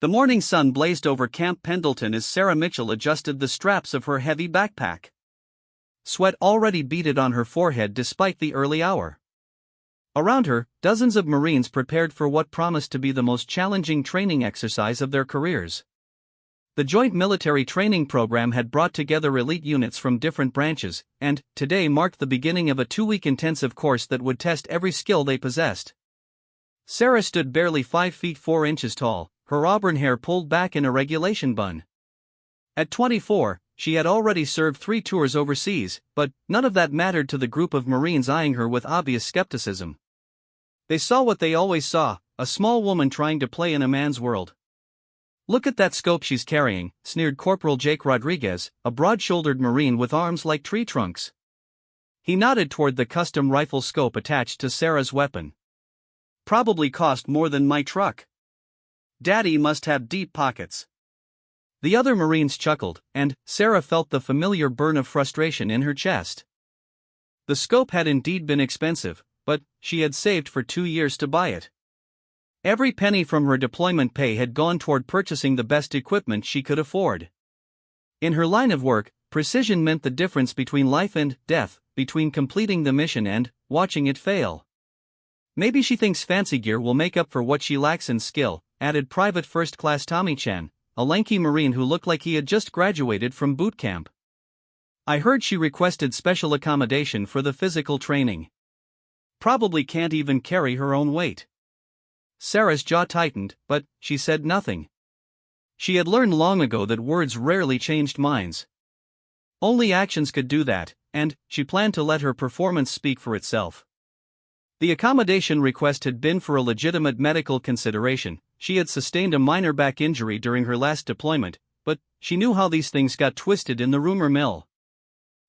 The morning sun blazed over Camp Pendleton as Sarah Mitchell adjusted the straps of her heavy backpack. Sweat already beaded on her forehead despite the early hour. Around her, dozens of Marines prepared for what promised to be the most challenging training exercise of their careers. The Joint Military Training Program had brought together elite units from different branches, and today marked the beginning of a 2-week intensive course that would test every skill they possessed. Sarah stood barely 5 feet 4 inches tall, her auburn hair pulled back in a regulation bun. At 24, she had already served 3 tours overseas, but none of that mattered to the group of Marines eyeing her with obvious skepticism. They saw what they always saw, a small woman trying to play in a man's world. "Look at that scope she's carrying," sneered Corporal Jake Rodriguez, a broad-shouldered Marine with arms like tree trunks. He nodded toward the custom rifle scope attached to Sarah's weapon. "Probably cost more than my truck. Daddy must have deep pockets." The other Marines chuckled, and Sarah felt the familiar burn of frustration in her chest. The scope had indeed been expensive, but she had saved for 2 years to buy it. Every penny from her deployment pay had gone toward purchasing the best equipment she could afford. In her line of work, precision meant the difference between life and death, between completing the mission and watching it fail. "Maybe she thinks fancy gear will make up for what she lacks in skill," added Private First Class Tommy Chan, a lanky Marine who looked like he had just graduated from boot camp. "I heard she requested special accommodation for the physical training. Probably can't even carry her own weight." Sarah's jaw tightened, but she said nothing. She had learned long ago that words rarely changed minds. Only actions could do that, and she planned to let her performance speak for itself. The accommodation request had been for a legitimate medical consideration. She had sustained a minor back injury during her last deployment, but she knew how these things got twisted in the rumor mill.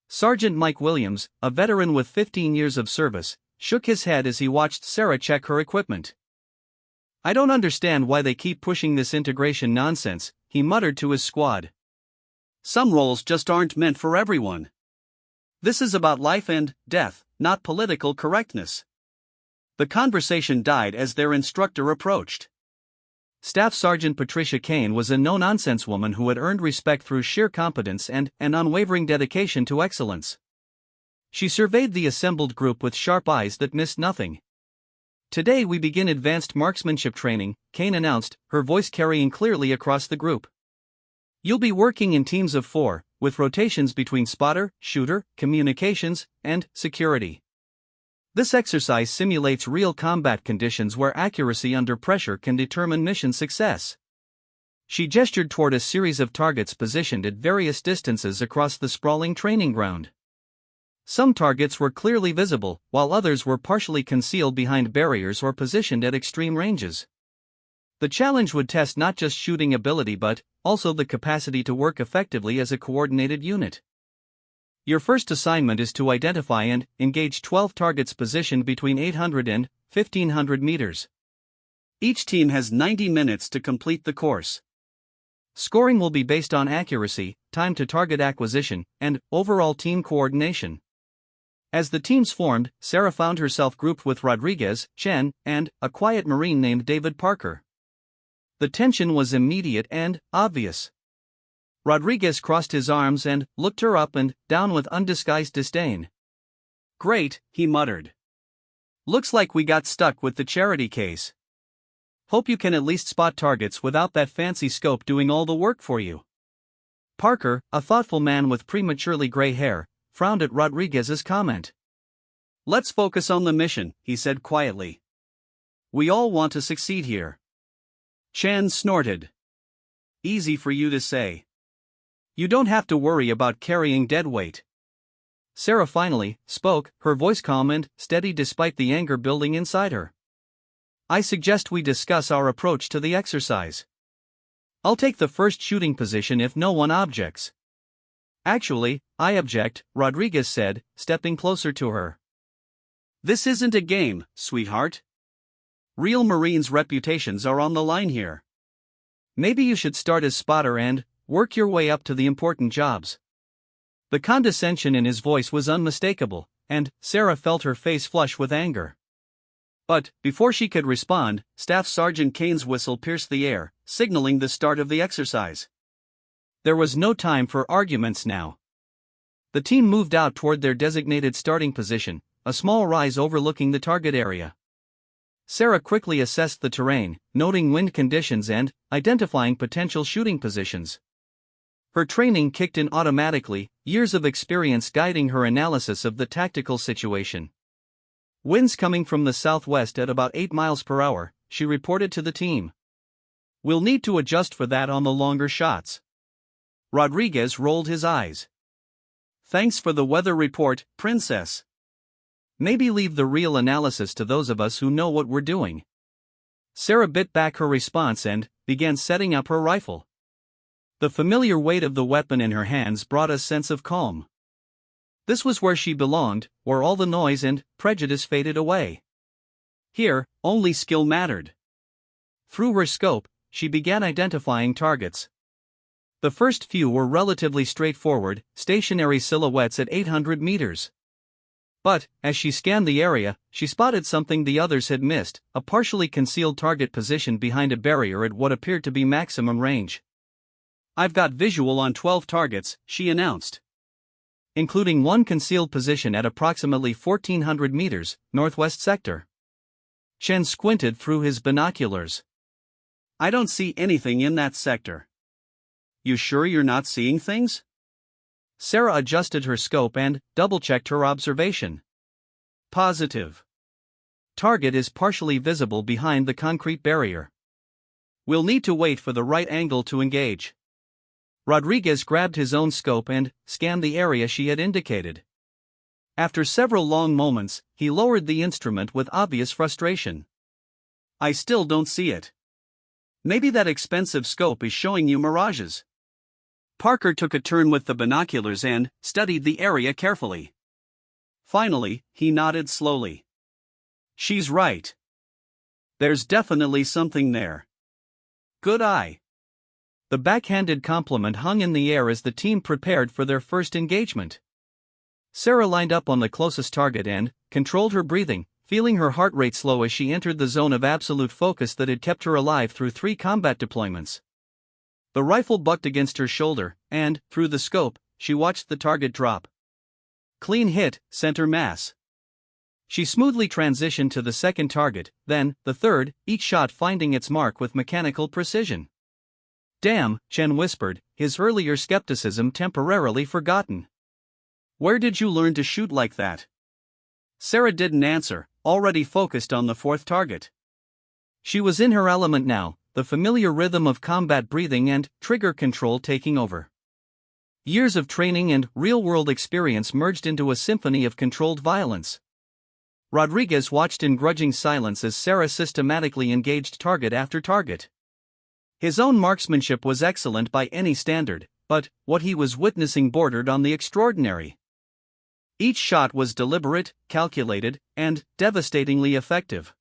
Sergeant Mike Williams, a veteran with 15 years of service, shook his head as he watched Sarah check her equipment. "I don't understand why they keep pushing this integration nonsense," he muttered to his squad. "Some roles just aren't meant for everyone. This is about life and death, not political correctness." The conversation died as their instructor approached. Staff Sergeant Patricia Kane was a no-nonsense woman who had earned respect through sheer competence and an unwavering dedication to excellence. She surveyed the assembled group with sharp eyes that missed nothing. "Today we begin advanced marksmanship training," Kane announced, her voice carrying clearly across the group. "You'll be working in teams of 4, with rotations between spotter, shooter, communications, and security. This exercise simulates real combat conditions where accuracy under pressure can determine mission success." She gestured toward a series of targets positioned at various distances across the sprawling training ground. Some targets were clearly visible, while others were partially concealed behind barriers or positioned at extreme ranges. The challenge would test not just shooting ability but also the capacity to work effectively as a coordinated unit. Your first assignment is to identify and engage 12 targets positioned between 800 and 1,500 meters. Each team has 90 minutes to complete the course. Scoring will be based on accuracy, time to target acquisition, and overall team coordination. As the teams formed, Sarah found herself grouped with Rodriguez, Chen, and a quiet Marine named David Parker. The tension was immediate and obvious. Rodriguez crossed his arms and looked her up and down with undisguised disdain. "Great," he muttered. "Looks like we got stuck with the charity case. Hope you can at least spot targets without that fancy scope doing all the work for you." Parker, a thoughtful man with prematurely gray hair, frowned at Rodriguez's comment. "Let's focus on the mission," he said quietly. "We all want to succeed here." Chan snorted. "Easy for you to say. You don't have to worry about carrying dead weight." Sarah finally spoke, her voice calm and steady despite the anger building inside her. "I suggest we discuss our approach to the exercise. I'll take the first shooting position if no one objects." "Actually, I object," Rodriguez said, stepping closer to her. "This isn't a game, sweetheart. Real Marines' reputations are on the line here. Maybe you should start as spotter and work your way up to the important jobs." The condescension in his voice was unmistakable, and Sarah felt her face flush with anger. But, before she could respond, Staff Sergeant Kane's whistle pierced the air, signaling the start of the exercise. There was no time for arguments now. The team moved out toward their designated starting position, a small rise overlooking the target area. Sarah quickly assessed the terrain, noting wind conditions and identifying potential shooting positions. Her training kicked in automatically, years of experience guiding her analysis of the tactical situation. Winds coming from the southwest at about 8 miles per hour, she reported to the team. We'll need to adjust for that on the longer shots. Rodriguez rolled his eyes. Thanks for the weather report, Princess. Maybe leave the real analysis to those of us who know what we're doing. Sarah bit back her response and began setting up her rifle. The familiar weight of the weapon in her hands brought a sense of calm. This was where she belonged, where all the noise and prejudice faded away. Here, only skill mattered. Through her scope, she began identifying targets. The first few were relatively straightforward, stationary silhouettes at 800 meters. But, as she scanned the area, she spotted something the others had missed, a partially concealed target positioned behind a barrier at what appeared to be maximum range. I've got visual on 12 targets, she announced. Including one concealed position at approximately 1400 meters, northwest sector. Chen squinted through his binoculars. I don't see anything in that sector. You sure you're not seeing things? Sarah adjusted her scope and double-checked her observation. Positive. Target is partially visible behind the concrete barrier. We'll need to wait for the right angle to engage. Rodriguez grabbed his own scope and scanned the area she had indicated. After several long moments, he lowered the instrument with obvious frustration. I still don't see it. Maybe that expensive scope is showing you mirages. Parker took a turn with the binoculars and studied the area carefully. Finally, he nodded slowly. She's right. There's definitely something there. Good eye. The backhanded compliment hung in the air as the team prepared for their first engagement. Sarah lined up on the closest target and controlled her breathing, feeling her heart rate slow as she entered the zone of absolute focus that had kept her alive through 3 combat deployments. The rifle bucked against her shoulder, and, through the scope, she watched the target drop. Clean hit, center mass. She smoothly transitioned to the second target, then the third, each shot finding its mark with mechanical precision. Damn, Chen whispered, his earlier skepticism temporarily forgotten. Where did you learn to shoot like that? Sarah didn't answer, already focused on the fourth target. She was in her element now, the familiar rhythm of combat breathing and trigger control taking over. Years of training and real-world experience merged into a symphony of controlled violence. Rodriguez watched in grudging silence as Sarah systematically engaged target after target. His own marksmanship was excellent by any standard, but what he was witnessing bordered on the extraordinary. Each shot was deliberate, calculated, and devastatingly effective.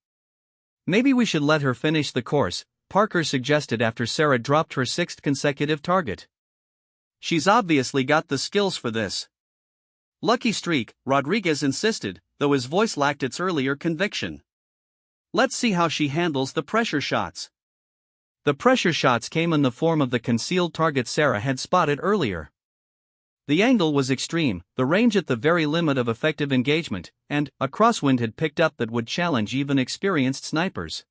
Maybe we should let her finish the course, Parker suggested after Sarah dropped her 6th consecutive target. She's obviously got the skills for this. Lucky streak, Rodriguez insisted, though his voice lacked its earlier conviction. Let's see how she handles the pressure shots. The pressure shots came in the form of the concealed target Sarah had spotted earlier. The angle was extreme, the range at the very limit of effective engagement, and a crosswind had picked up that would challenge even experienced snipers.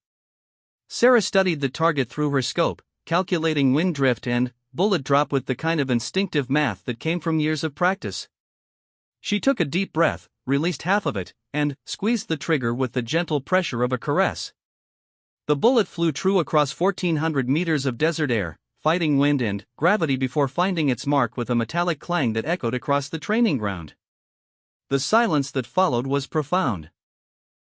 Sarah studied the target through her scope, calculating wind drift and bullet drop with the kind of instinctive math that came from years of practice. She took a deep breath, released half of it, and squeezed the trigger with the gentle pressure of a caress. The bullet flew true across 1400 meters of desert air, fighting wind and gravity before finding its mark with a metallic clang that echoed across the training ground. The silence that followed was profound.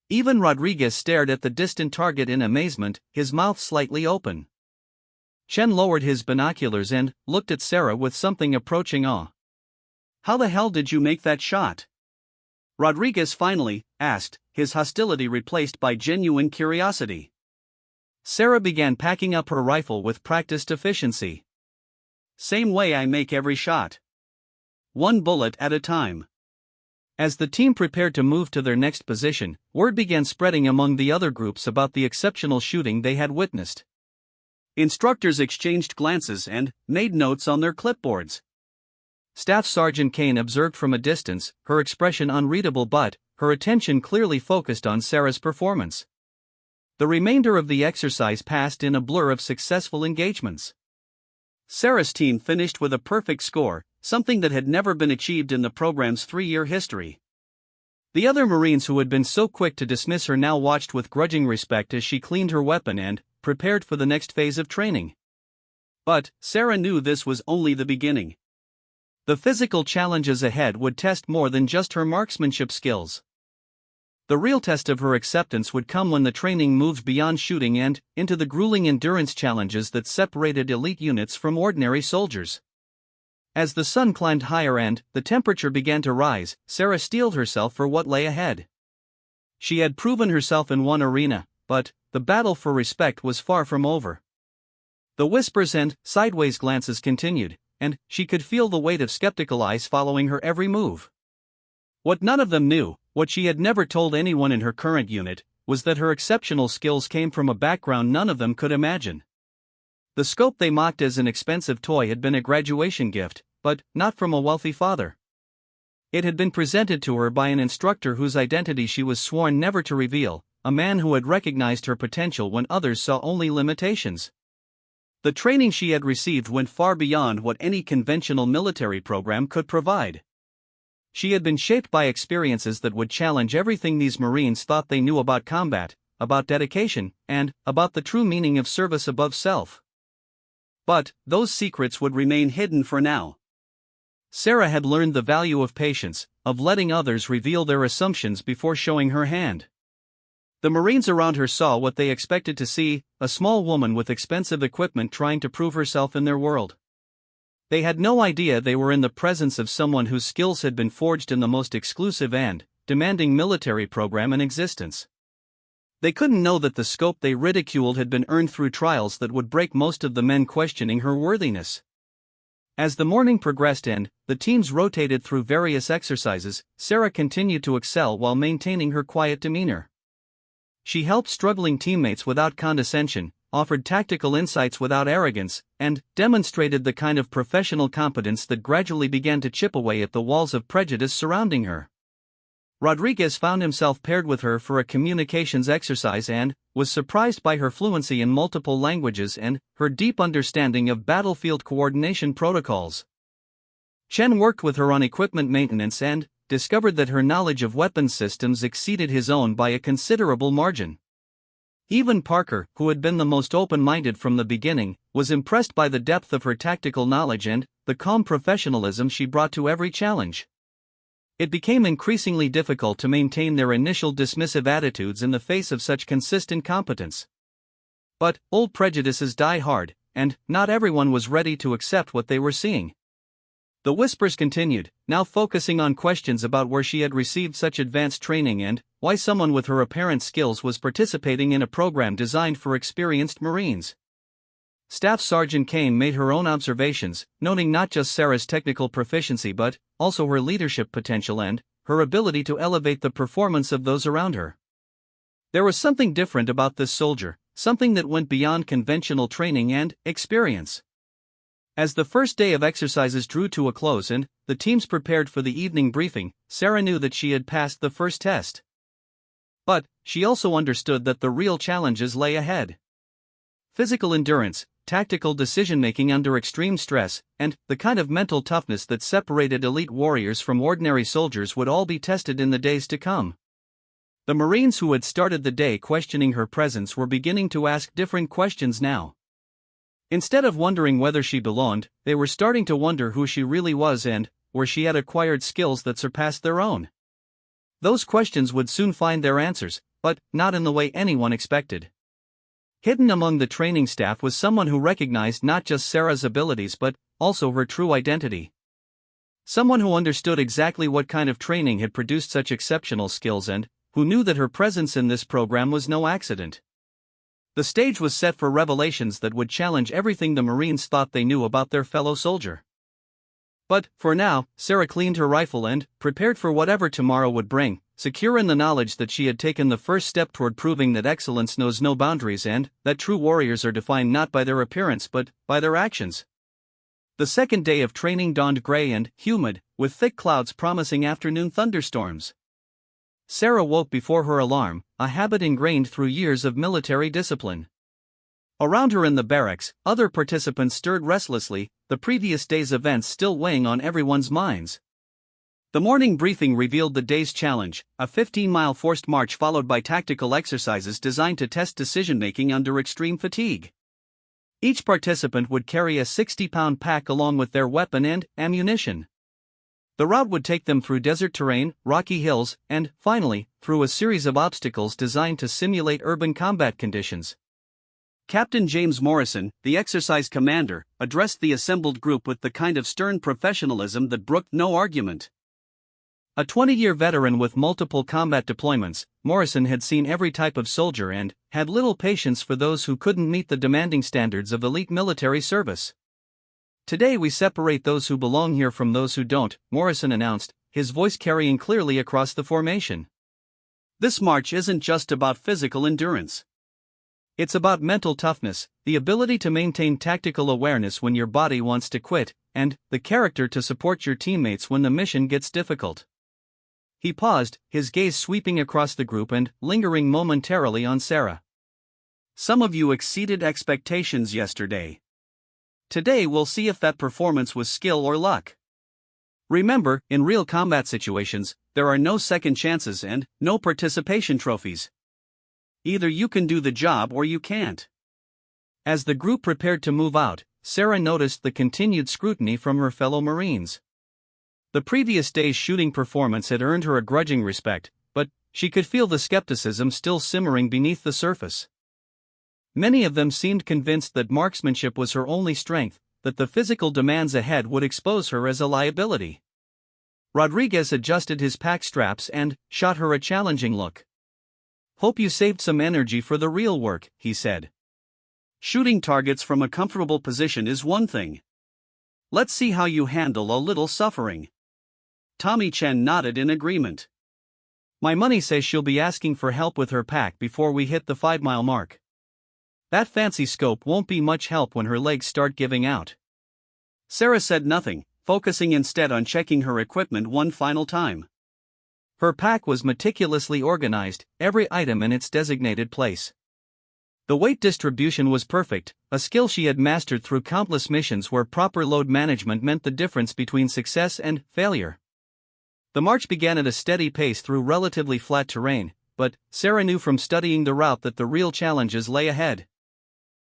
Even Rodriguez stared at the distant target in amazement, his mouth slightly open. Chen lowered his binoculars and looked at Sarah with something approaching awe. How the hell did you make that shot? Rodriguez finally asked, his hostility replaced by genuine curiosity. Sarah began packing up her rifle with practiced efficiency. Same way I make every shot. 1 bullet at a time. As the team prepared to move to their next position, word began spreading among the other groups about the exceptional shooting they had witnessed. Instructors exchanged glances and made notes on their clipboards. Staff Sergeant Kane observed from a distance, her expression unreadable but her attention clearly focused on Sarah's performance. The remainder of the exercise passed in a blur of successful engagements. Sarah's team finished with a perfect score, something that had never been achieved in the program's 3-year history. The other Marines who had been so quick to dismiss her now watched with grudging respect as she cleaned her weapon and prepared for the next phase of training. But Sarah knew this was only the beginning. The physical challenges ahead would test more than just her marksmanship skills. The real test of her acceptance would come when the training moved beyond shooting and into the grueling endurance challenges that separated elite units from ordinary soldiers. As the sun climbed higher and the temperature began to rise, Sarah steeled herself for what lay ahead. She had proven herself in one arena, but the battle for respect was far from over. The whispers and sideways glances continued, and she could feel the weight of skeptical eyes following her every move. What none of them knew, what she had never told anyone in her current unit, was that her exceptional skills came from a background none of them could imagine. The scope they mocked as an expensive toy had been a graduation gift, but not from a wealthy father. It had been presented to her by an instructor whose identity she was sworn never to reveal, a man who had recognized her potential when others saw only limitations. The training she had received went far beyond what any conventional military program could provide. She had been shaped by experiences that would challenge everything these Marines thought they knew about combat, about dedication, and about the true meaning of service above self. But those secrets would remain hidden for now. Sarah had learned the value of patience, of letting others reveal their assumptions before showing her hand. The Marines around her saw what they expected to see, a small woman with expensive equipment trying to prove herself in their world. They had no idea they were in the presence of someone whose skills had been forged in the most exclusive and demanding military program in existence. They couldn't know that the scope they ridiculed had been earned through trials that would break most of the men questioning her worthiness. As the morning progressed and the teams rotated through various exercises, Sarah continued to excel while maintaining her quiet demeanor. She helped struggling teammates without condescension, offered tactical insights without arrogance, and demonstrated the kind of professional competence that gradually began to chip away at the walls of prejudice surrounding her. Rodriguez found himself paired with her for a communications exercise and was surprised by her fluency in multiple languages and her deep understanding of battlefield coordination protocols. Chen worked with her on equipment maintenance and discovered that her knowledge of weapons systems exceeded his own by a considerable margin. Even Parker, who had been the most open-minded from the beginning, was impressed by the depth of her tactical knowledge and the calm professionalism she brought to every challenge. It became increasingly difficult to maintain their initial dismissive attitudes in the face of such consistent competence. But old prejudices die hard, and not everyone was ready to accept what they were seeing. The whispers continued, now focusing on questions about where she had received such advanced training and why someone with her apparent skills was participating in a program designed for experienced Marines. Staff Sergeant Kane made her own observations, noting not just Sarah's technical proficiency but also her leadership potential and her ability to elevate the performance of those around her. There was something different about this soldier, something that went beyond conventional training and experience. As the first day of exercises drew to a close and the teams prepared for the evening briefing, Sarah knew that she had passed the first test. But she also understood that the real challenges lay ahead. Physical endurance, tactical decision-making under extreme stress, and the kind of mental toughness that separated elite warriors from ordinary soldiers would all be tested in the days to come. The Marines who had started the day questioning her presence were beginning to ask different questions now. Instead of wondering whether she belonged, they were starting to wonder who she really was and where she had acquired skills that surpassed their own. Those questions would soon find their answers, but not in the way anyone expected. Hidden among the training staff was someone who recognized not just Sarah's abilities but also her true identity. Someone who understood exactly what kind of training had produced such exceptional skills and who knew that her presence in this program was no accident. The stage was set for revelations that would challenge everything the Marines thought they knew about their fellow soldier. But, for now, Sarah cleaned her rifle and prepared for whatever tomorrow would bring, secure in the knowledge that she had taken the first step toward proving that excellence knows no boundaries and that true warriors are defined not by their appearance but by their actions. The second day of training dawned gray and humid, with thick clouds promising afternoon thunderstorms. Sarah woke before her alarm, a habit ingrained through years of military discipline. Around her in the barracks, other participants stirred restlessly, the previous day's events still weighing on everyone's minds. The morning briefing revealed the day's challenge, a 15-mile forced march followed by tactical exercises designed to test decision-making under extreme fatigue. Each participant would carry a 60-pound pack along with their weapon and ammunition. The route would take them through desert terrain, rocky hills, and, finally, through a series of obstacles designed to simulate urban combat conditions. Captain James Morrison, the exercise commander, addressed the assembled group with the kind of stern professionalism that brooked no argument. A 20-year veteran with multiple combat deployments, Morrison had seen every type of soldier and had little patience for those who couldn't meet the demanding standards of elite military service. "Today we separate those who belong here from those who don't," Morrison announced, his voice carrying clearly across the formation. "This march isn't just about physical endurance. It's about mental toughness, the ability to maintain tactical awareness when your body wants to quit, and the character to support your teammates when the mission gets difficult." He paused, his gaze sweeping across the group and lingering momentarily on Sarah. "Some of you exceeded expectations yesterday. Today we'll see if that performance was skill or luck. Remember, in real combat situations, there are no second chances and no participation trophies. Either you can do the job or you can't." As the group prepared to move out, Sarah noticed the continued scrutiny from her fellow Marines. The previous day's shooting performance had earned her a grudging respect, but she could feel the skepticism still simmering beneath the surface. Many of them seemed convinced that marksmanship was her only strength, that the physical demands ahead would expose her as a liability. Rodriguez adjusted his pack straps and shot her a challenging look. "Hope you saved some energy for the real work," he said. "Shooting targets from a comfortable position is one thing. Let's see how you handle a little suffering." Tommy Chen nodded in agreement. "My money says she'll be asking for help with her pack before we hit the 5-mile mark. That fancy scope won't be much help when her legs start giving out." Sarah said nothing, focusing instead on checking her equipment one final time. Her pack was meticulously organized, every item in its designated place. The weight distribution was perfect, a skill she had mastered through countless missions where proper load management meant the difference between success and failure. The march began at a steady pace through relatively flat terrain, but Sarah knew from studying the route that the real challenges lay ahead.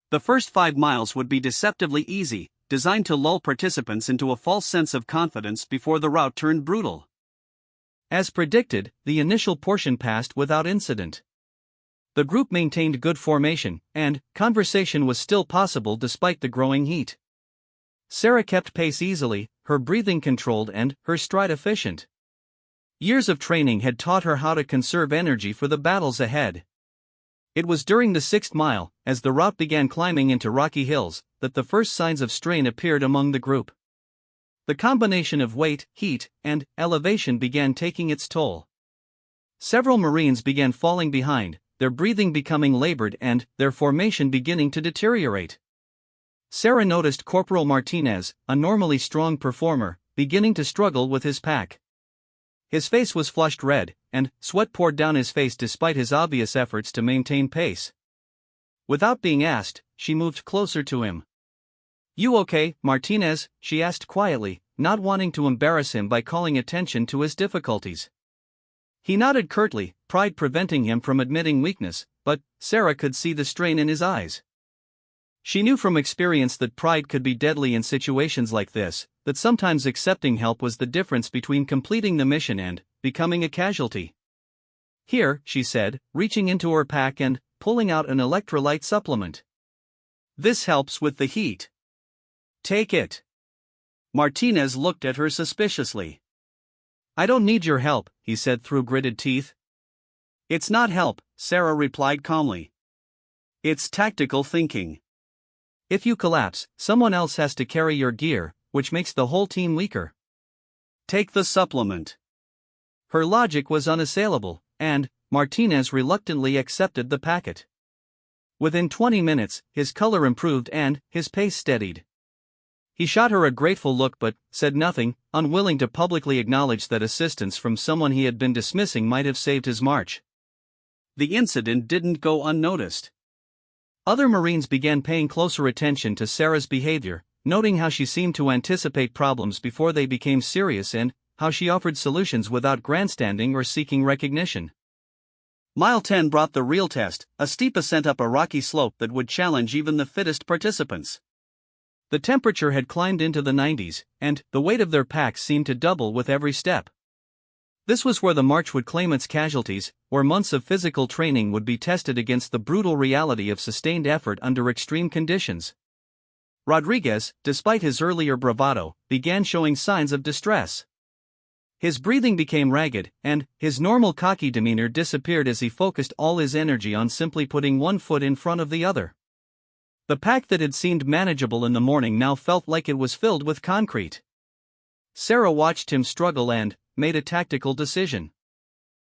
The first 5 miles would be deceptively easy, designed to lull participants into a false sense of confidence before the route turned brutal. As predicted, the initial portion passed without incident. The group maintained good formation, and conversation was still possible despite the growing heat. Sarah kept pace easily, her breathing controlled and her stride efficient. Years of training had taught her how to conserve energy for the battles ahead. It was during the 6th mile, as the route began climbing into rocky hills, that the first signs of strain appeared among the group. The combination of weight, heat, and elevation began taking its toll. Several Marines began falling behind, their breathing becoming labored and their formation beginning to deteriorate. Sarah noticed Corporal Martinez, a normally strong performer, beginning to struggle with his pack. His face was flushed red, and sweat poured down his face despite his obvious efforts to maintain pace. Without being asked, she moved closer to him. "You okay, Martinez?" she asked quietly, not wanting to embarrass him by calling attention to his difficulties. He nodded curtly, pride preventing him from admitting weakness, but Sarah could see the strain in his eyes. She knew from experience that pride could be deadly in situations like this, that sometimes accepting help was the difference between completing the mission and becoming a casualty. "Here," she said, reaching into her pack and pulling out an electrolyte supplement. "This helps with the heat. Take it." Martinez looked at her suspiciously. "I don't need your help," he said through gritted teeth. "It's not help," Sarah replied calmly. "It's tactical thinking. If you collapse, someone else has to carry your gear, which makes the whole team weaker. Take the supplement. Her logic was unassailable, and Martinez reluctantly accepted the packet. Within 20 minutes, his color improved and his pace steadied. He shot her a grateful look but said nothing, unwilling to publicly acknowledge that assistance from someone he had been dismissing might have saved his march. The incident didn't go unnoticed. Other Marines began paying closer attention to Sarah's behavior, noting how she seemed to anticipate problems before they became serious and how she offered solutions without grandstanding or seeking recognition. Mile 10 brought the real test, a steep ascent up a rocky slope that would challenge even the fittest participants. The temperature had climbed into the 90s, and the weight of their packs seemed to double with every step. This was where the march would claim its casualties, where months of physical training would be tested against the brutal reality of sustained effort under extreme conditions. Rodriguez, despite his earlier bravado, began showing signs of distress. His breathing became ragged, and his normal cocky demeanor disappeared as he focused all his energy on simply putting one foot in front of the other. The pack that had seemed manageable in the morning now felt like it was filled with concrete. Sarah watched him struggle and made a tactical decision.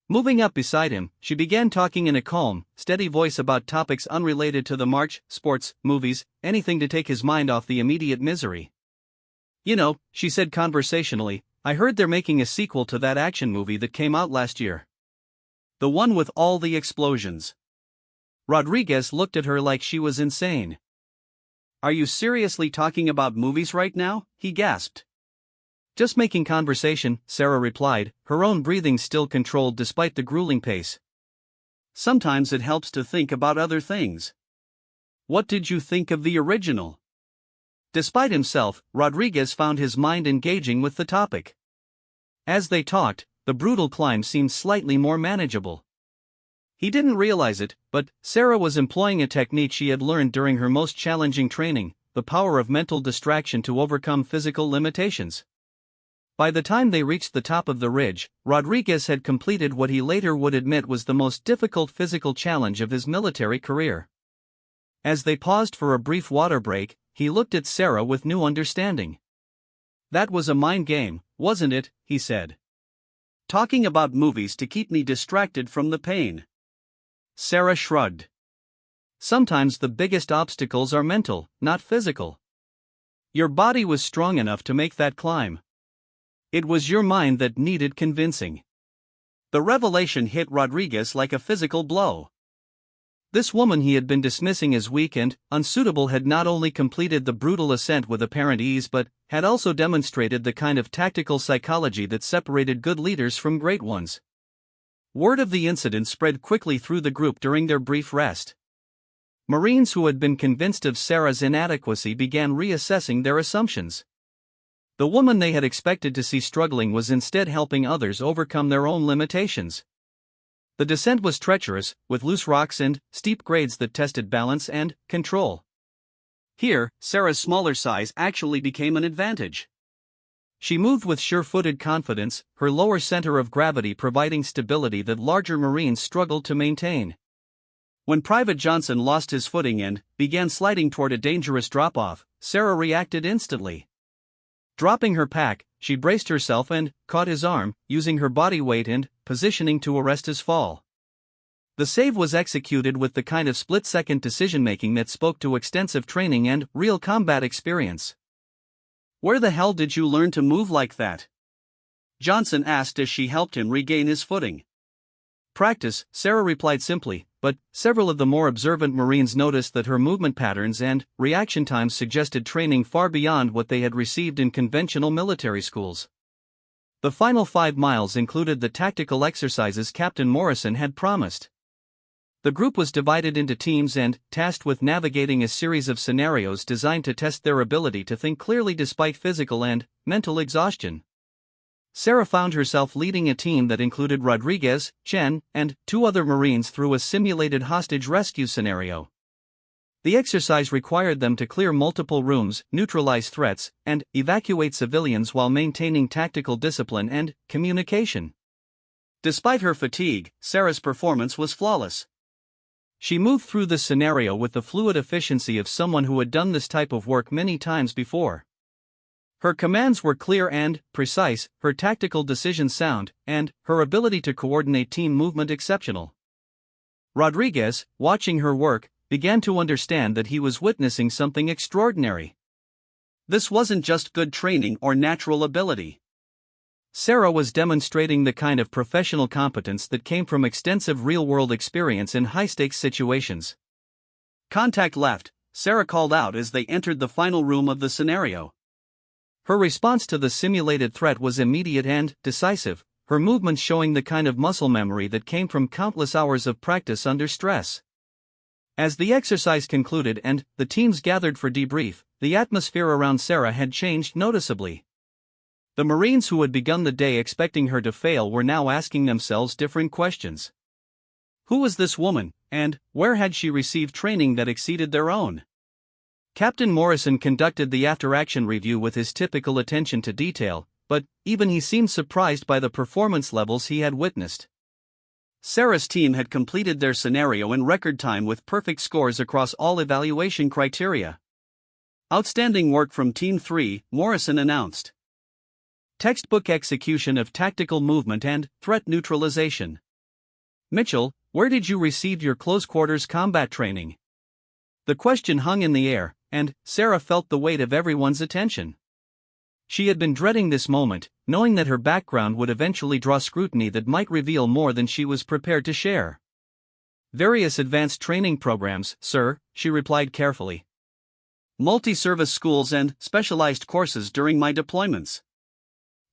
Moving up beside him, she began talking in a calm, steady voice about topics unrelated to the march, sports, movies, anything to take his mind off the immediate misery. "You know," she said conversationally, "I heard they're making a sequel to that action movie that came out last year. The one with all the explosions." Rodriguez looked at her like she was insane. "Are you seriously talking about movies right now?" he gasped. "Just making conversation," Sarah replied, her own breathing still controlled despite the grueling pace. "Sometimes it helps to think about other things. What did you think of the original?" Despite himself, Rodriguez found his mind engaging with the topic. As they talked, the brutal climb seemed slightly more manageable. He didn't realize it, but Sarah was employing a technique she had learned during her most challenging training, the power of mental distraction to overcome physical limitations. By the time they reached the top of the ridge, Rodriguez had completed what he later would admit was the most difficult physical challenge of his military career. As they paused for a brief water break, he looked at Sarah with new understanding. "That was a mind game, wasn't it?" he said. "Talking about movies to keep me distracted from the pain." Sarah shrugged. "Sometimes the biggest obstacles are mental, not physical. Your body was strong enough to make that climb. It was your mind that needed convincing." The revelation hit Rodriguez like a physical blow. This woman he had been dismissing as weak and unsuitable had not only completed the brutal ascent with apparent ease but had also demonstrated the kind of tactical psychology that separated good leaders from great ones. Word of the incident spread quickly through the group during their brief rest. Marines who had been convinced of Sarah's inadequacy began reassessing their assumptions. The woman they had expected to see struggling was instead helping others overcome their own limitations. The descent was treacherous, with loose rocks and steep grades that tested balance and control. Here, Sarah's smaller size actually became an advantage. She moved with sure-footed confidence, her lower center of gravity providing stability that larger Marines struggled to maintain. When Private Johnson lost his footing and began sliding toward a dangerous drop-off, Sarah reacted instantly. Dropping her pack, she braced herself and caught his arm, using her body weight and positioning to arrest his fall. The save was executed with the kind of split-second decision-making that spoke to extensive training and real combat experience. "Where the hell did you learn to move like that?" Johnson asked as she helped him regain his footing. "Practice," Sarah replied simply, but several of the more observant Marines noticed that her movement patterns and reaction times suggested training far beyond what they had received in conventional military schools. The final 5 miles included the tactical exercises Captain Morrison had promised. The group was divided into teams and tasked with navigating a series of scenarios designed to test their ability to think clearly despite physical and mental exhaustion. Sarah found herself leading a team that included Rodriguez, Chen, and 2 other Marines through a simulated hostage rescue scenario. The exercise required them to clear multiple rooms, neutralize threats, and evacuate civilians while maintaining tactical discipline and communication. Despite her fatigue, Sarah's performance was flawless. She moved through the scenario with the fluid efficiency of someone who had done this type of work many times before. Her commands were clear and precise, her tactical decisions sound, and her ability to coordinate team movement exceptional. Rodriguez, watching her work, began to understand that he was witnessing something extraordinary. This wasn't just good training or natural ability. Sarah was demonstrating the kind of professional competence that came from extensive real-world experience in high-stakes situations. "Contact left," Sarah called out as they entered the final room of the scenario. Her response to the simulated threat was immediate and decisive, her movements showing the kind of muscle memory that came from countless hours of practice under stress. As the exercise concluded and the teams gathered for debrief, the atmosphere around Sarah had changed noticeably. The Marines who had begun the day expecting her to fail were now asking themselves different questions. Who was this woman, and where had she received training that exceeded their own? Captain Morrison conducted the after-action review with his typical attention to detail, but even he seemed surprised by the performance levels he had witnessed. Sarah's team had completed their scenario in record time with perfect scores across all evaluation criteria. "Outstanding work from Team 3, Morrison announced. Textbook execution of tactical movement and threat neutralization. Mitchell, where did you receive your close-quarters combat training?" The question hung in the air, and Sarah felt the weight of everyone's attention. She had been dreading this moment, knowing that her background would eventually draw scrutiny that might reveal more than she was prepared to share. "Various advanced training programs, sir," she replied carefully. "Multi-service schools and specialized courses during my deployments."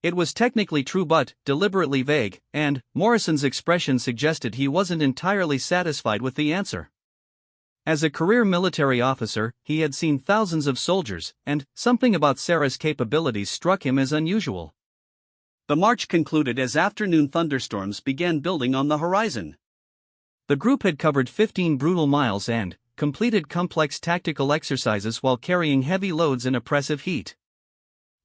It was technically true but deliberately vague, and Morrison's expression suggested he wasn't entirely satisfied with the answer. As a career military officer, he had seen thousands of soldiers, and something about Sarah's capabilities struck him as unusual. The march concluded as afternoon thunderstorms began building on the horizon. The group had covered 15 brutal miles and completed complex tactical exercises while carrying heavy loads in oppressive heat.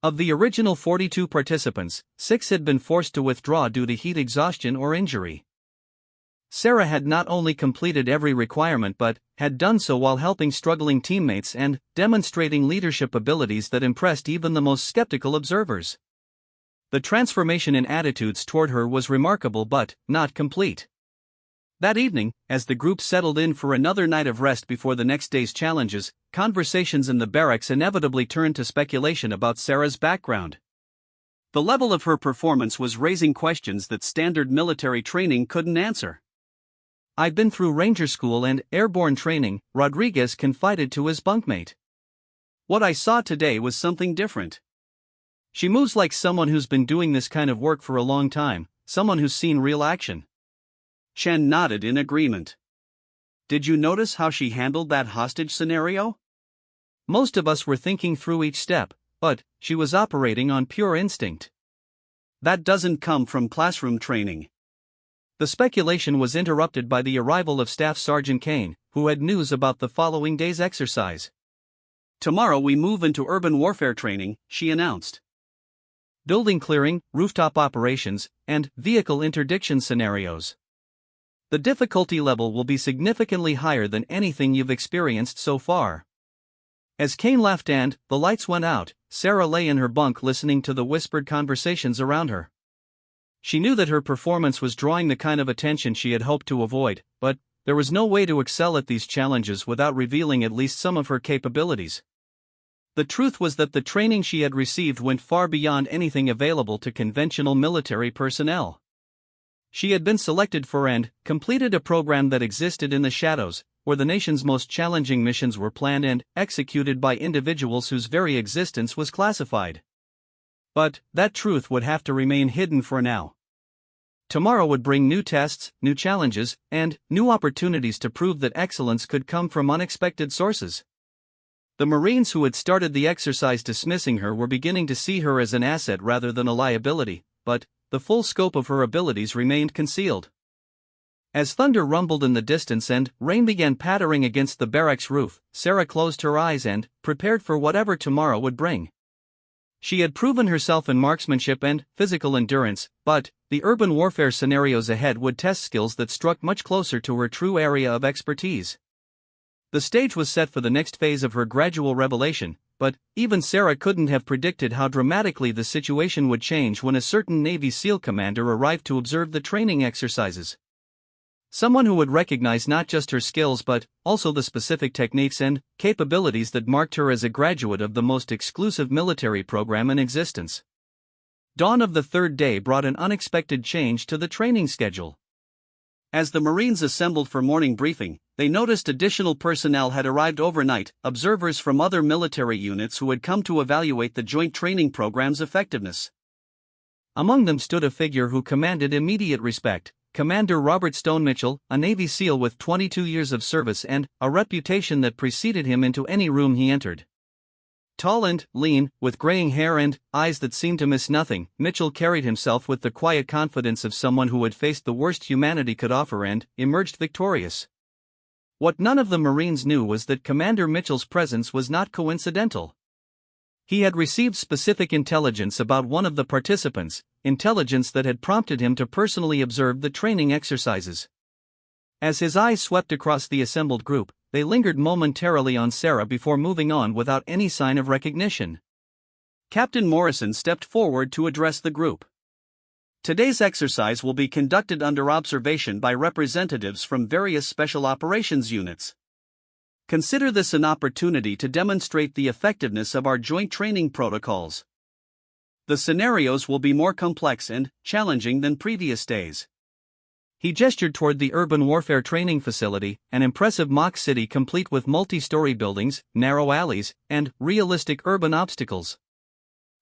Of the original 42 participants, 6 had been forced to withdraw due to heat exhaustion or injury. Sarah had not only completed every requirement but had done so while helping struggling teammates and demonstrating leadership abilities that impressed even the most skeptical observers. The transformation in attitudes toward her was remarkable but not complete. That evening, as the group settled in for another night of rest before the next day's challenges, conversations in the barracks inevitably turned to speculation about Sarah's background. The level of her performance was raising questions that standard military training couldn't answer. "I've been through Ranger School and airborne training," Rodriguez confided to his bunkmate. "What I saw today was something different. She moves like someone who's been doing this kind of work for a long time, someone who's seen real action." Chen nodded in agreement. "Did you notice how she handled that hostage scenario?" "Most of us were thinking through each step, but she was operating on pure instinct." "That doesn't come from classroom training." The speculation was interrupted by the arrival of Staff Sergeant Kane, who had news about the following day's exercise. "Tomorrow we move into urban warfare training," she announced. "Building clearing, rooftop operations, and vehicle interdiction scenarios. The difficulty level will be significantly higher than anything you've experienced so far." As Kane left and the lights went out, Sarah lay in her bunk listening to the whispered conversations around her. She knew that her performance was drawing the kind of attention she had hoped to avoid, but there was no way to excel at these challenges without revealing at least some of her capabilities. The truth was that the training she had received went far beyond anything available to conventional military personnel. She had been selected for and completed a program that existed in the shadows, where the nation's most challenging missions were planned and executed by individuals whose very existence was classified. But that truth would have to remain hidden for now. Tomorrow would bring new tests, new challenges, and new opportunities to prove that excellence could come from unexpected sources. The Marines who had started the exercise dismissing her were beginning to see her as an asset rather than a liability, but the full scope of her abilities remained concealed. As thunder rumbled in the distance and rain began pattering against the barracks roof, Sarah closed her eyes and prepared for whatever tomorrow would bring. She had proven herself in marksmanship and physical endurance, but the urban warfare scenarios ahead would test skills that struck much closer to her true area of expertise. The stage was set for the next phase of her gradual revelation, but even Sarah couldn't have predicted how dramatically the situation would change when a certain Navy SEAL commander arrived to observe the training exercises. Someone who would recognize not just her skills but also the specific techniques and capabilities that marked her as a graduate of the most exclusive military program in existence. Dawn of the third day brought an unexpected change to the training schedule. As the Marines assembled for morning briefing, they noticed additional personnel had arrived overnight, observers from other military units who had come to evaluate the joint training program's effectiveness. Among them stood a figure who commanded immediate respect, Commander Robert Stone Mitchell, a Navy SEAL with 22 years of service and a reputation that preceded him into any room he entered. Tall and lean, with graying hair and eyes that seemed to miss nothing, Mitchell carried himself with the quiet confidence of someone who had faced the worst humanity could offer and emerged victorious. What none of the Marines knew was that Commander Mitchell's presence was not coincidental. He had received specific intelligence about one of the participants, intelligence that had prompted him to personally observe the training exercises. As his eyes swept across the assembled group, they lingered momentarily on Sarah before moving on without any sign of recognition. Captain Morrison stepped forward to address the group. Today's exercise will be conducted under observation by representatives from various special operations units. Consider this an opportunity to demonstrate the effectiveness of our joint training protocols. The scenarios will be more complex and challenging than previous days. He gestured toward the urban warfare training facility, an impressive mock city complete with multi-story buildings, narrow alleys, and realistic urban obstacles.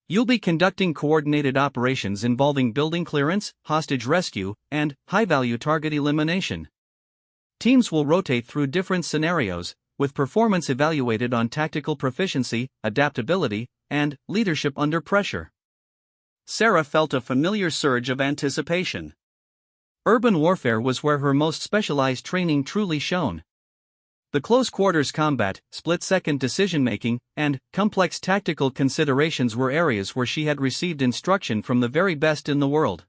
You'll be conducting coordinated operations involving building clearance, hostage rescue, and high-value target elimination. Teams will rotate through different scenarios, with performance evaluated on tactical proficiency, adaptability, and leadership under pressure. Sarah felt a familiar surge of anticipation. Urban warfare was where her most specialized training truly shone. The close-quarters combat, split-second decision-making, and complex tactical considerations were areas where she had received instruction from the very best in the world.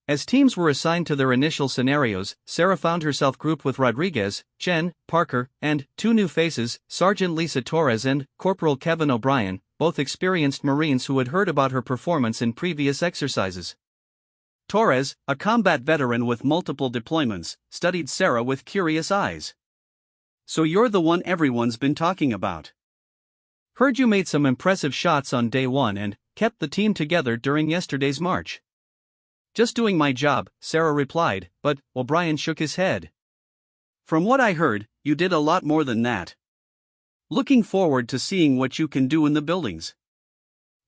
As teams were assigned to their initial scenarios, Sarah found herself grouped with Rodriguez, Chen, Parker, and two new faces, Sergeant Lisa Torres and Corporal Kevin O'Brien, both experienced Marines who had heard about her performance in previous exercises. Torres, a combat veteran with multiple deployments, studied Sarah with curious eyes. "So you're the one everyone's been talking about. Heard you made some impressive shots on day one and kept the team together during yesterday's march." "Just doing my job," Sarah replied, but O'Brien shook his head. "From what I heard, you did a lot more than that. Looking forward to seeing what you can do in the buildings."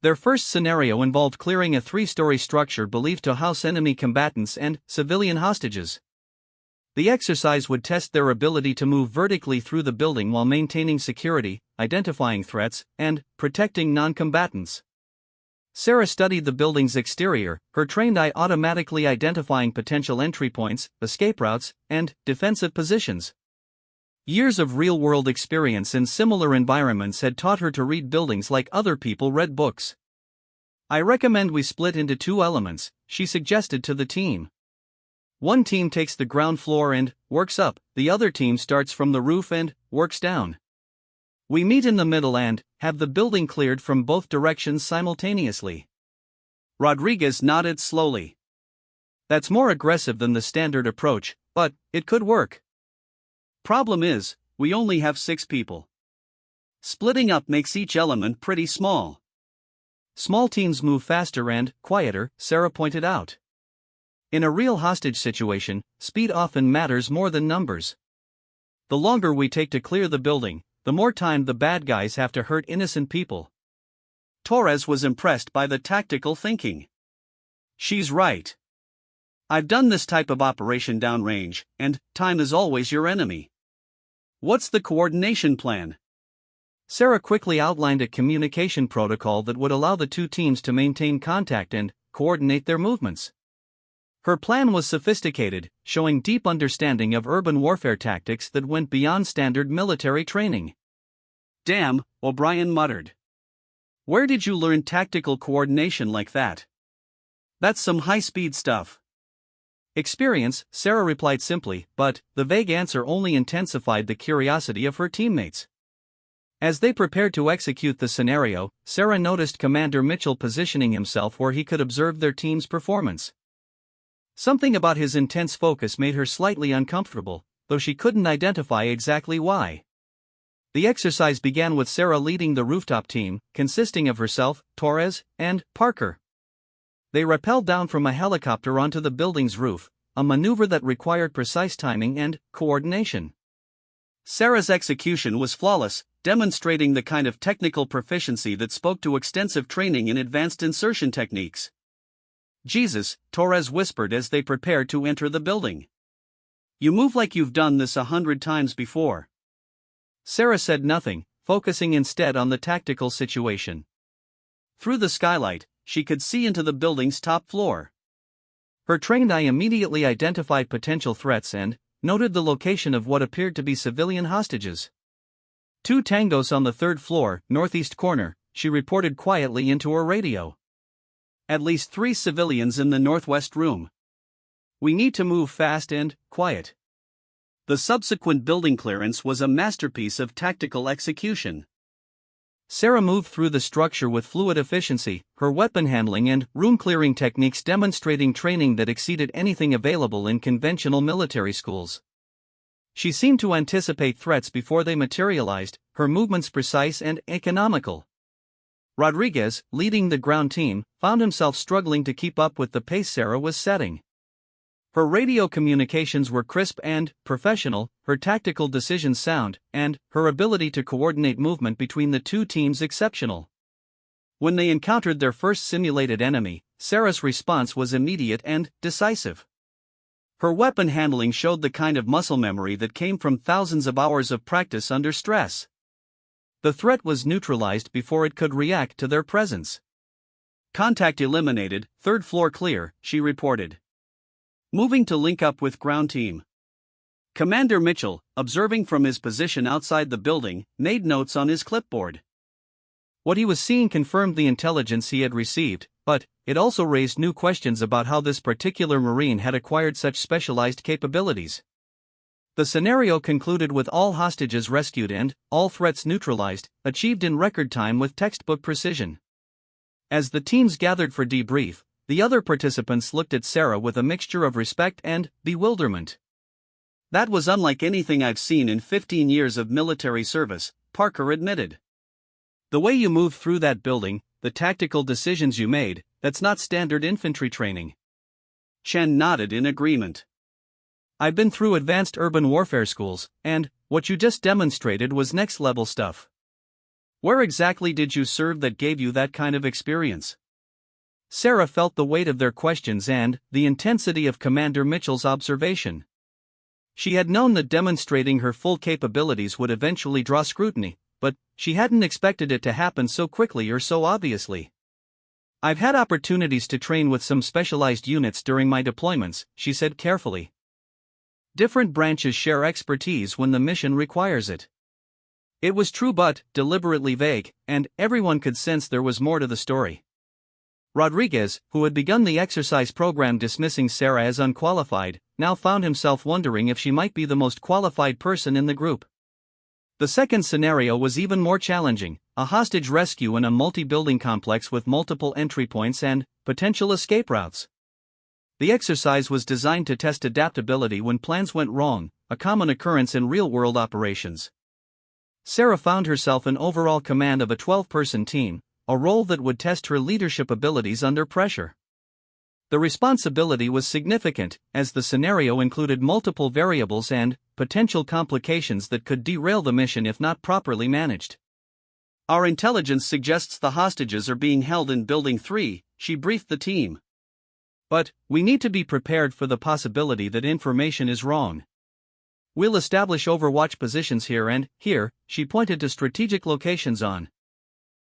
Their first scenario involved clearing a 3-story structure believed to house enemy combatants and civilian hostages. The exercise would test their ability to move vertically through the building while maintaining security, identifying threats, and protecting non-combatants. Sarah studied the building's exterior, her trained eye automatically identifying potential entry points, escape routes, and defensive positions. Years of real-world experience in similar environments had taught her to read buildings like other people read books. "I recommend we split into 2 elements," she suggested to the team. "One team takes the ground floor and works up, the other team starts from the roof and works down. We meet in the middle and have the building cleared from both directions simultaneously." Rodriguez nodded slowly. "That's more aggressive than the standard approach, but it could work. Problem is, we only have 6 people. Splitting up makes each element pretty small." "Small teams move faster and quieter," Sarah pointed out. "In a real hostage situation, speed often matters more than numbers. The longer we take to clear the building, the more time the bad guys have to hurt innocent people." Torres was impressed by the tactical thinking. "She's right. I've done this type of operation downrange, and time is always your enemy. What's the coordination plan?" Sarah quickly outlined a communication protocol that would allow the 2 teams to maintain contact and coordinate their movements. Her plan was sophisticated, showing deep understanding of urban warfare tactics that went beyond standard military training. "Damn," O'Brien muttered. "Where did you learn tactical coordination like that? That's some high-speed stuff." "Experience," Sarah replied simply, but the vague answer only intensified the curiosity of her teammates. As they prepared to execute the scenario, Sarah noticed Commander Mitchell positioning himself where he could observe their team's performance. Something about his intense focus made her slightly uncomfortable, though she couldn't identify exactly why. The exercise began with Sarah leading the rooftop team, consisting of herself, Torres, and Parker. They rappelled down from a helicopter onto the building's roof, a maneuver that required precise timing and coordination. Sarah's execution was flawless, demonstrating the kind of technical proficiency that spoke to extensive training in advanced insertion techniques. "Jesus," Torres whispered as they prepared to enter the building. "You move like you've done this 100 times before." Sarah said nothing, focusing instead on the tactical situation. Through the skylight, she could see into the building's top floor. Her trained eye immediately identified potential threats and noted the location of what appeared to be civilian hostages. "Two tangos on the third floor, northeast corner," she reported quietly into her radio. "At least 3 civilians in the northwest room. We need to move fast and quiet." The subsequent building clearance was a masterpiece of tactical execution. Sarah moved through the structure with fluid efficiency, her weapon handling and room-clearing techniques demonstrating training that exceeded anything available in conventional military schools. She seemed to anticipate threats before they materialized, her movements precise and economical. Rodriguez, leading the ground team, found himself struggling to keep up with the pace Sarah was setting. Her radio communications were crisp and professional, her tactical decisions sound, and her ability to coordinate movement between the two teams exceptional. When they encountered their first simulated enemy, Sarah's response was immediate and decisive. Her weapon handling showed the kind of muscle memory that came from thousands of hours of practice under stress. The threat was neutralized before it could react to their presence. "Contact eliminated, third floor clear," she reported. Moving to link up with ground team. Commander Mitchell, observing from his position outside the building, made notes on his clipboard. What he was seeing confirmed the intelligence he had received, but it also raised new questions about how this particular Marine had acquired such specialized capabilities. The scenario concluded with all hostages rescued and all threats neutralized, achieved in record time with textbook precision. As the teams gathered for debrief, the other participants looked at Sarah with a mixture of respect and bewilderment. "That was unlike anything I've seen in 15 years of military service," Parker admitted. "The way you moved through that building, the tactical decisions you made, that's not standard infantry training." Chen nodded in agreement. "I've been through advanced urban warfare schools, and what you just demonstrated was next-level stuff. Where exactly did you serve that gave you that kind of experience?" Sarah felt the weight of their questions and the intensity of Commander Mitchell's observation. She had known that demonstrating her full capabilities would eventually draw scrutiny, but she hadn't expected it to happen so quickly or so obviously. "I've had opportunities to train with some specialized units during my deployments," she said carefully. "Different branches share expertise when the mission requires it." It was true but deliberately vague, and everyone could sense there was more to the story. Rodriguez, who had begun the exercise program dismissing Sarah as unqualified, now found himself wondering if she might be the most qualified person in the group. The second scenario was even more challenging, a hostage rescue in a multi-building complex with multiple entry points and potential escape routes. The exercise was designed to test adaptability when plans went wrong, a common occurrence in real-world operations. Sarah found herself in overall command of a 12-person team, a role that would test her leadership abilities under pressure. The responsibility was significant, as the scenario included multiple variables and potential complications that could derail the mission if not properly managed. "Our intelligence suggests the hostages are being held in Building 3, she briefed the team. "But we need to be prepared for the possibility that information is wrong. We'll establish overwatch positions here and here," she pointed to strategic locations on